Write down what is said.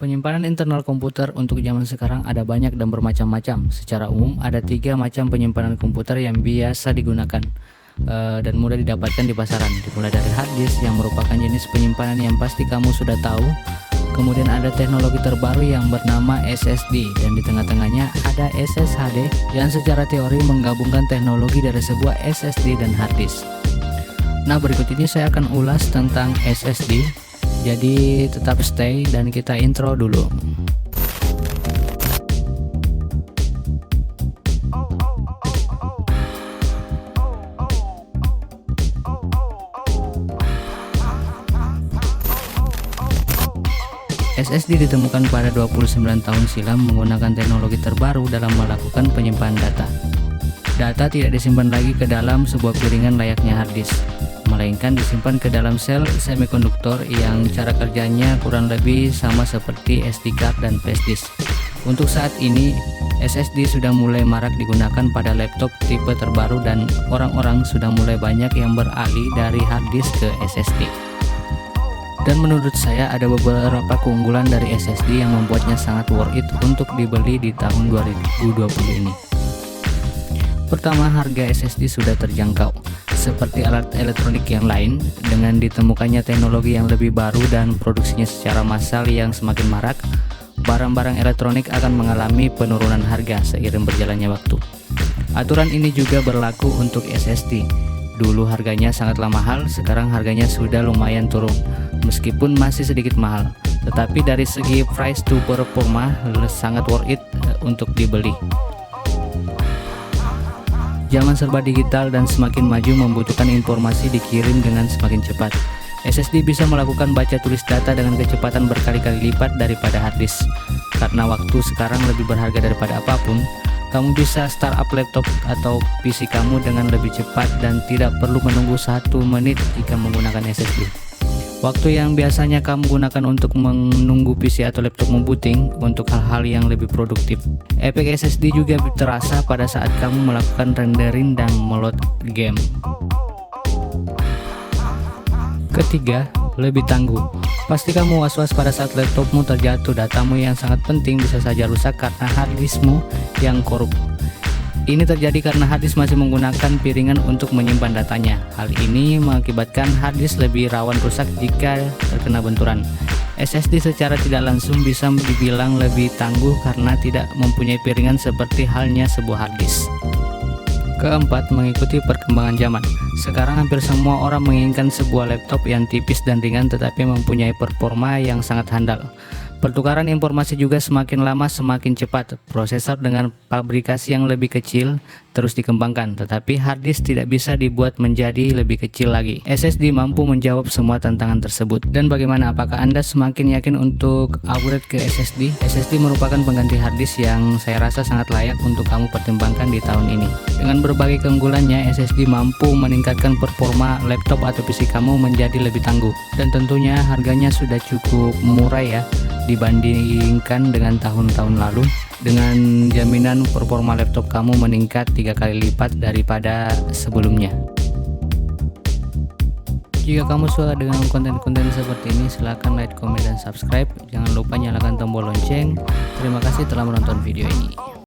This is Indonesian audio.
Penyimpanan internal komputer untuk zaman sekarang ada banyak dan bermacam-macam. Secara umum ada 3 macam penyimpanan komputer yang biasa digunakan dan mudah didapatkan di pasaran. Dimulai dari hard disk yang merupakan jenis penyimpanan yang pasti kamu sudah tahu. Kemudian ada teknologi terbaru yang bernama SSD, dan di tengah-tengahnya ada SSHD yang secara teori menggabungkan teknologi dari sebuah SSD dan hard disk. Nah, berikut ini saya akan ulas tentang SSD. Jadi tetap stay dan kita intro dulu. SSD ditemukan pada 29 tahun silam menggunakan teknologi terbaru dalam melakukan penyimpanan data. Data tidak disimpan lagi ke dalam sebuah piringan layaknya hard disk, melainkan disimpan ke dalam sel semikonduktor yang cara kerjanya kurang lebih sama seperti SD card dan flash disk. Untuk saat ini, SSD sudah mulai marak digunakan pada laptop tipe terbaru dan orang-orang sudah mulai banyak yang beralih dari hard disk ke SSD. Dan menurut saya ada beberapa keunggulan dari SSD yang membuatnya sangat worth it untuk dibeli di tahun 2020 ini. Pertama, harga SSD sudah terjangkau. Seperti alat elektronik yang lain, dengan ditemukannya teknologi yang lebih baru dan produksinya secara massal yang semakin marak, barang-barang elektronik akan mengalami penurunan harga seiring berjalannya waktu. Aturan ini juga berlaku untuk SSD. Dulu harganya sangatlah mahal, sekarang harganya sudah lumayan turun, meskipun masih sedikit mahal. Tetapi dari segi price to performa sangat worth it untuk dibeli. Zaman serba digital dan semakin maju membutuhkan informasi dikirim dengan semakin cepat. SSD bisa melakukan baca tulis data dengan kecepatan berkali-kali lipat daripada hard disk. Karena waktu sekarang lebih berharga daripada apapun, kamu bisa start up laptop atau PC kamu dengan lebih cepat dan tidak perlu menunggu 1 menit jika menggunakan SSD. Waktu yang biasanya kamu gunakan untuk menunggu PC atau laptop membooting untuk hal-hal yang lebih produktif. Efek SSD juga terasa pada saat kamu melakukan rendering dan meload game. Ketiga, lebih tangguh. Pasti kamu was-was pada saat laptopmu terjatuh. Datamu yang sangat penting bisa saja rusak karena hard diskmu yang korup. Ini terjadi karena hard disk masih menggunakan piringan untuk menyimpan datanya. Hal ini mengakibatkan hard disk lebih rawan rusak jika terkena benturan. SSD secara tidak langsung bisa dibilang lebih tangguh karena tidak mempunyai piringan seperti halnya sebuah hard disk. Keempat, mengikuti perkembangan zaman. Sekarang hampir semua orang menginginkan sebuah laptop yang tipis dan ringan tetapi mempunyai performa yang sangat handal. Pertukaran informasi juga semakin lama semakin cepat. Prosesor dengan fabrikasi yang lebih kecil terus dikembangkan, tetapi hard disk tidak bisa dibuat menjadi lebih kecil lagi. SSD mampu menjawab semua tantangan tersebut. Dan bagaimana, apakah Anda semakin yakin untuk upgrade ke SSD? SSD merupakan pengganti hard disk yang saya rasa sangat layak untuk kamu pertimbangkan di tahun ini. Dengan berbagai keunggulannya, SSD mampu meningkatkan performa laptop atau PC kamu menjadi lebih tangguh. Dan tentunya harganya sudah cukup murah ya dibandingkan dengan tahun-tahun lalu, dengan jaminan performa laptop kamu meningkat 3 kali lipat daripada sebelumnya. Jika kamu suka dengan konten-konten seperti ini, silahkan like, komen, dan subscribe. Jangan lupa nyalakan tombol lonceng. Terima kasih telah menonton video ini.